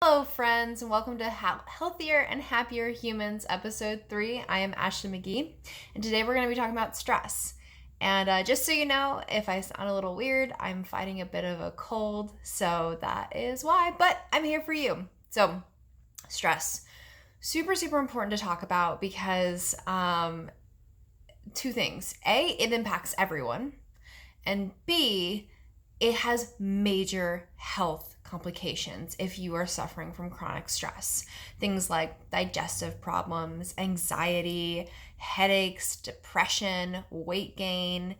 Hello, friends, and welcome to Healthier and Happier Humans, episode 3. I am Ashley McGee, and today we're going to be talking about stress. And just so you know, if I sound a little weird, I'm fighting a bit of a cold, so that is why, but I'm here for you. So, stress. Super, super important to talk about because two things. A, it impacts everyone, and B, it has major health complications if you are suffering from chronic stress. Things like digestive problems, anxiety, headaches, depression, weight gain,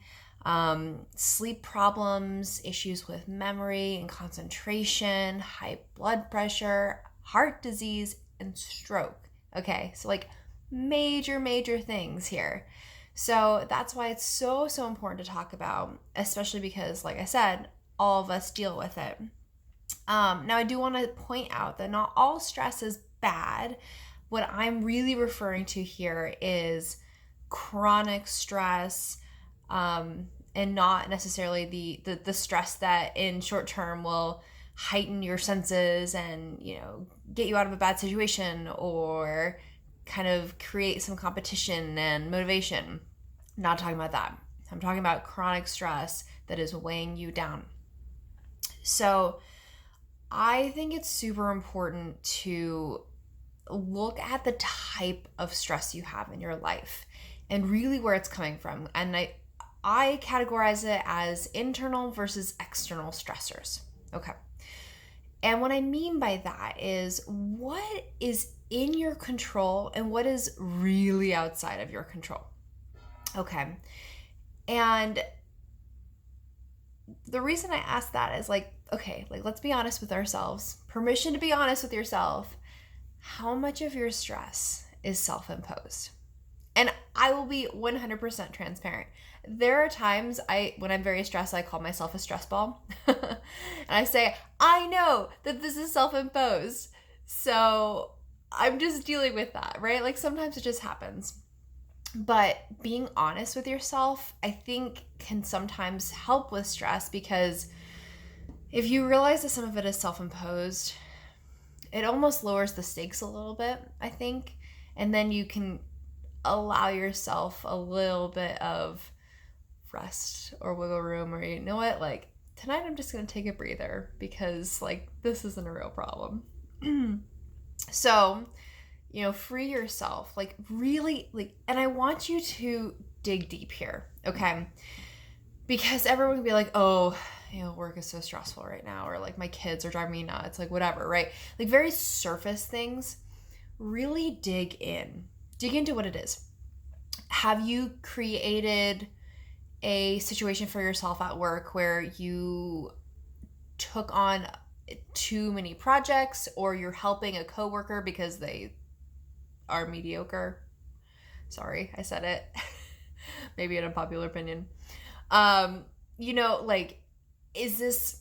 sleep problems, issues with memory and concentration, high blood pressure, heart disease, and stroke. Okay, so like major, major things here. So that's why it's so, so important to talk about, especially because, like I said, all of us deal with it. Now, I do want to point out that not all stress is bad. What I'm really referring to here is chronic stress, and not necessarily the stress that in short term will heighten your senses and, get you out of a bad situation or kind of create some competition and motivation. I'm not talking about that. I'm talking about chronic stress that is weighing you down. So I think it's super important to look at the type of stress you have in your life and really where it's coming from. And I categorize it as internal versus external stressors. Okay. And what I mean by that is what is in your control and what is really outside of your control. Okay. And the reason I ask that is let's be honest with ourselves. Permission to be honest with yourself. How much of your stress is self-imposed? And I will be 100% transparent. There are times when I'm very stressed, I call myself a stress ball. And I say, I know that this is self-imposed. So I'm just dealing with that, right? Like sometimes it just happens. But being honest with yourself, I think, can sometimes help with stress because if you realize that some of it is self-imposed, it almost lowers the stakes a little bit, I think. And then you can allow yourself a little bit of rest or wiggle room, or you know what, like tonight I'm just going to take a breather because this isn't a real problem. So, free yourself, really, and I want you to dig deep here, okay? Because everyone can be like, oh, work is so stressful right now, or my kids are driving me nuts, whatever, right? Very surface things. Really dig into what it is. Have you created a situation for yourself at work where you took on too many projects, or you're helping a coworker because they are mediocre? Sorry, I said it. Maybe an unpopular opinion. Is this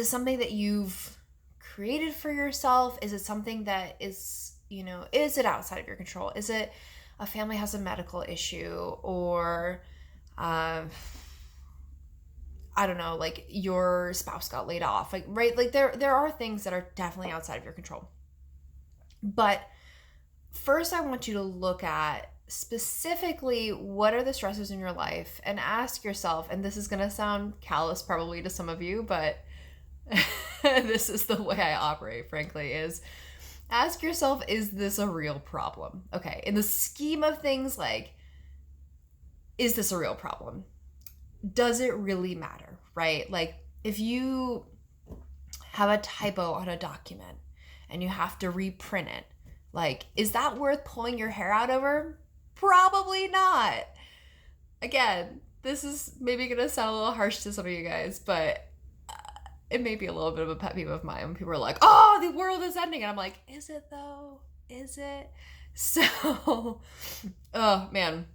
something that you've created for yourself? Is it something that is it outside of your control? Is it a family has a medical issue, or I don't know, your spouse got laid off, right? There are things that are definitely outside of your control. But first, I want you to look at specifically what are the stressors in your life and ask yourself, and this is going to sound callous probably to some of you, but this is the way I operate, frankly, is ask yourself, is this a real problem? Okay, in the scheme of things, is this a real problem? Does it really matter, right? If you have a typo on a document and you have to reprint it, is that worth pulling your hair out over? Probably not. Again, this is maybe going to sound a little harsh to some of you guys, but it may be a little bit of a pet peeve of mine when people are like, oh, the world is ending. And I'm like, is it though? Is it? So, oh man.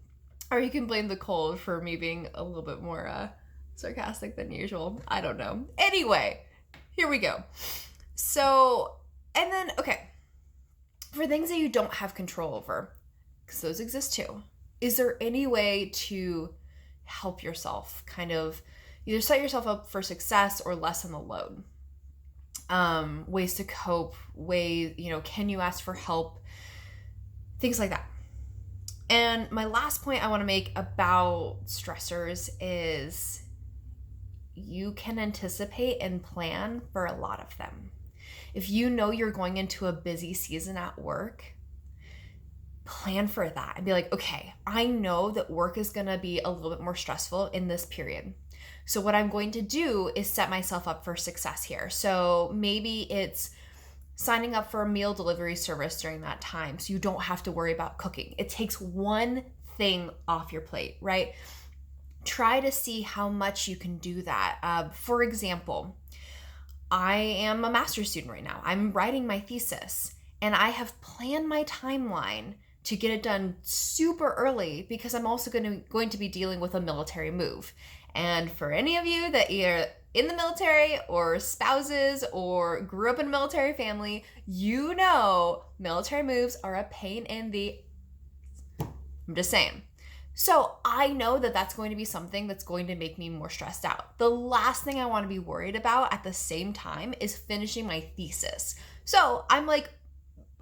Or you can blame the cold for me being a little bit more sarcastic than usual. I don't know. Anyway, here we go. So, and then, okay. For things that you don't have control over, because those exist too, is there any way to help yourself kind of either set yourself up for success or lessen the load? ways to cope, can you ask for help? Things like that. And my last point I want to make about stressors is you can anticipate and plan for a lot of them. If you know you're going into a busy season at work, plan for that and be like, okay, I know that work is going to be a little bit more stressful in this period. So what I'm going to do is set myself up for success here. So maybe it's signing up for a meal delivery service during that time so you don't have to worry about cooking. It takes one thing off your plate, right? Try to see how much you can do that. For example, I am a master's student right now. I'm writing my thesis, and I have planned my timeline to get it done super early because I'm also going to be dealing with a military move. And for any of you that either in the military or spouses or grew up in a military family, you know military moves are a pain in the... I'm just saying. So I know that that's going to be something that's going to make me more stressed out. The last thing I want to be worried about at the same time is finishing my thesis. So I'm like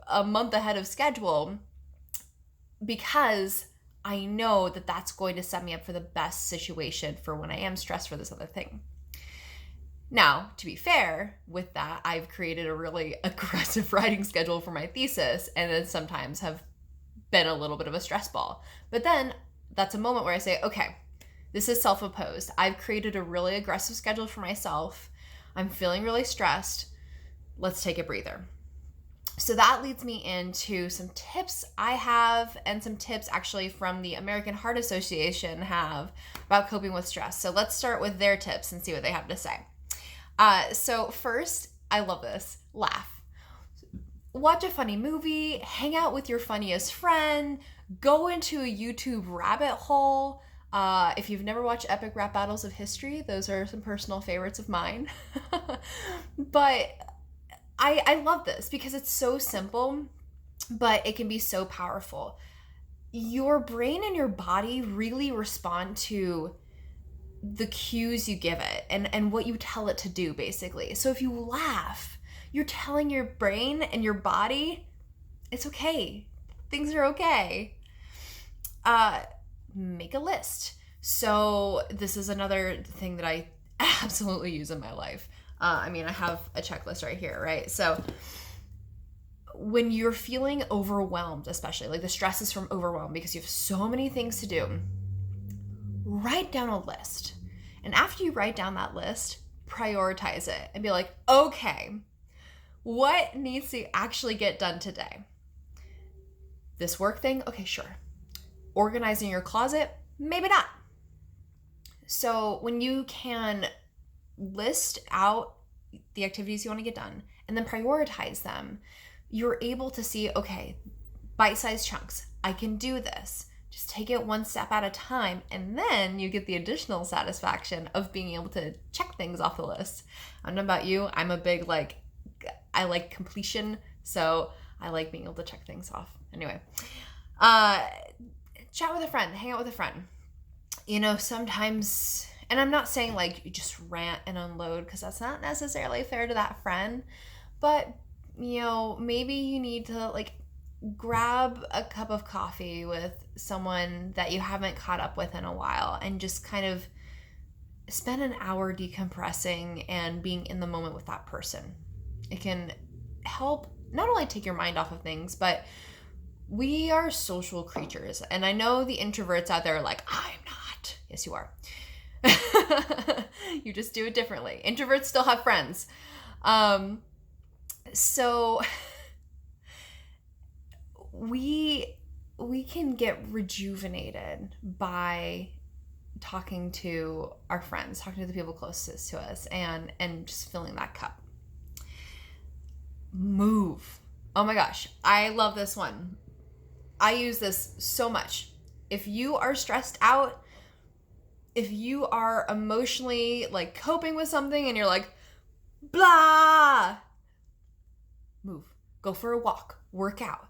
a month ahead of schedule because I know that that's going to set me up for the best situation for when I am stressed for this other thing. Now, to be fair with that, I've created a really aggressive writing schedule for my thesis, and then sometimes have been a little bit of a stress ball. But then that's a moment where I say, okay, this is self-imposed. I've created a really aggressive schedule for myself. I'm feeling really stressed. Let's take a breather. So that leads me into some tips I have, and some tips actually from the American Heart Association have about coping with stress. So let's start with their tips and see what they have to say. So first, I love this, laugh. Watch a funny movie, hang out with your funniest friend, go into a YouTube rabbit hole. If you've never watched Epic Rap Battles of History, those are some personal favorites of mine. But I love this because it's so simple, but it can be so powerful. Your brain and your body really respond to the cues you give it and what you tell it to do, basically. So if you laugh, you're telling your brain and your body, it's okay. Things are okay. Make a list. So this is another thing that I absolutely use in my life. I have a checklist right here, right? So when you're feeling overwhelmed, especially like the stress is from overwhelm because you have so many things to do, write down a list. And after you write down that list, prioritize it and be like, okay, what needs to actually get done today? This work thing? Okay, sure. Organizing your closet? Maybe not. So when you can list out the activities you want to get done and then prioritize them, you're able to see, okay, bite-sized chunks. I can do this. Just take it one step at a time, and then you get the additional satisfaction of being able to check things off the list. I don't know about you. I'm a big, I like completion, so I like being able to check things off. Anyway, chat with a friend, hang out with a friend. Sometimes, and I'm not saying you just rant and unload because that's not necessarily fair to that friend, but maybe you need to grab a cup of coffee with someone that you haven't caught up with in a while and just kind of spend an hour decompressing and being in the moment with that person. It can help not only take your mind off of things, but we are social creatures. And I know the introverts out there are like, I'm not. Yes, you are. You just do it differently. Introverts still have friends. So we can get rejuvenated by talking to our friends, talking to the people closest to us, and just filling that cup. Move. Oh my gosh, I love this one. I use this so much. If you are stressed out, if you are emotionally coping with something and you're like, blah, move. Go for a walk, work out.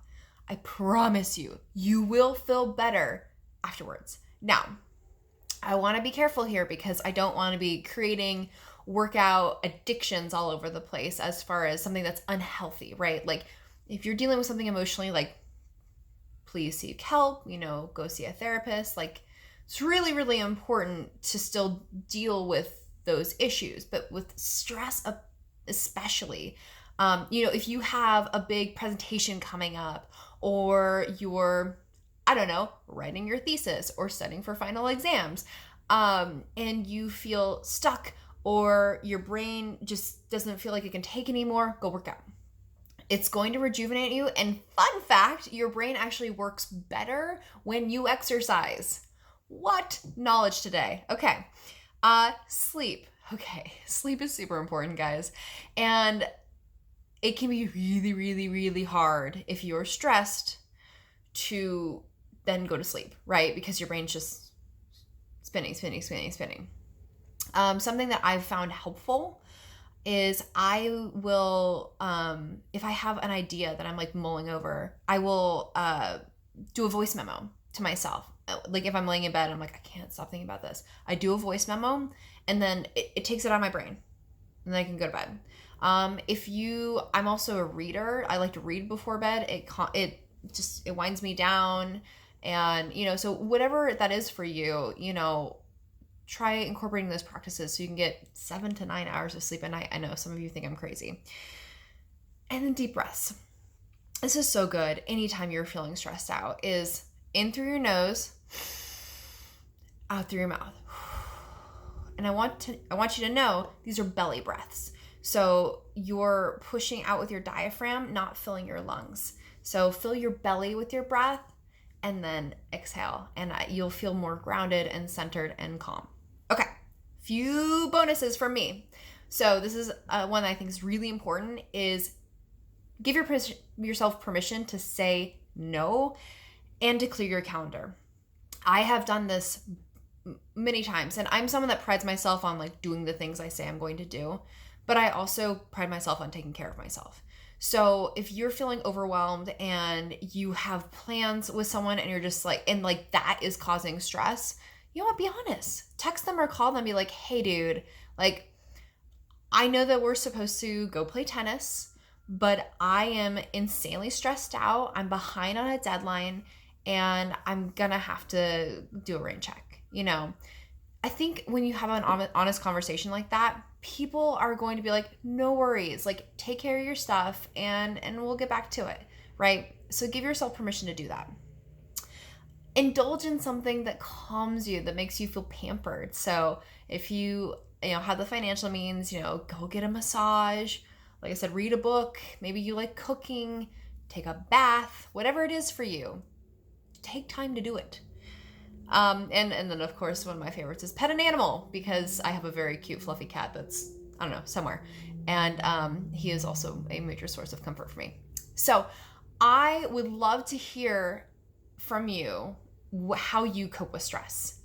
I promise you, you will feel better afterwards. Now, I want to be careful here because I don't want to be creating workout addictions all over the place as far as something that's unhealthy, right? Like if you're dealing with something emotionally, like please seek help, go see a therapist. Like it's really, really important to still deal with those issues. But with stress, especially, if you have a big presentation coming up, or you're, I don't know, writing your thesis or studying for final exams, and you feel stuck or your brain just doesn't feel like it can take anymore, go work out. It's going to rejuvenate you. And fun fact, your brain actually works better when you exercise. What knowledge today? Okay. Sleep. Okay. Sleep is super important, guys. And it can be really, really, really hard if you're stressed to then go to sleep, right? Because your brain's just spinning. Something that I've found helpful is I will, if I have an idea that I'm like mulling over, I will do a voice memo to myself. Like if I'm laying in bed, I'm like, I can't stop thinking about this. I do a voice memo, and then it takes it out of my brain, and then I can go to bed. I'm also a reader. I like to read before bed. It winds me down, and so whatever that is for you, try incorporating those practices so you can get 7 to 9 hours of sleep a night. I know some of you think I'm crazy. And then deep breaths. This is so good anytime you're feeling stressed out, is in through your nose, out through your mouth. And I want you to know these are belly breaths. So you're pushing out with your diaphragm, not filling your lungs. So fill your belly with your breath and then exhale, and you'll feel more grounded and centered and calm. Okay, few bonuses from me. So this is one that I think is really important, is give yourself permission to say no and to clear your calendar. I have done this many times, and I'm someone that prides myself on like doing the things I say I'm going to do, but I also pride myself on taking care of myself. So if you're feeling overwhelmed and you have plans with someone and you're just like, and like that is causing stress, you know what, be honest. Text them or call them, be like, hey dude, like I know that we're supposed to go play tennis, but I am insanely stressed out. I'm behind on a deadline and I'm gonna have to do a rain check. I think when you have an honest conversation like that, people are going to be like, no worries, like take care of your stuff and we'll get back to it, right? So give yourself permission to do that. Indulge in something that calms you, that makes you feel pampered. So if you have the financial means, go get a massage. Like I said, read a book. Maybe you like cooking, take a bath, whatever it is for you. Take time to do it. And then of course one of my favorites is pet an animal, because I have a very cute fluffy cat that's, I don't know, somewhere. And he is also a major source of comfort for me. So I would love to hear from you how you cope with stress.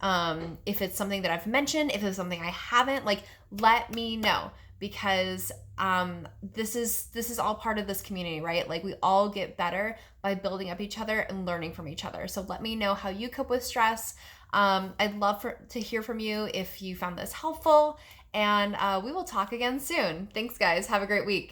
If it's something that I've mentioned, if it's something I haven't, like let me know, because this is all part of this community, right? Like we all get better by building up each other and learning from each other. So let me know how you cope with stress. I'd love to hear from you if you found this helpful, and we will talk again soon. Thanks guys. Have a great week.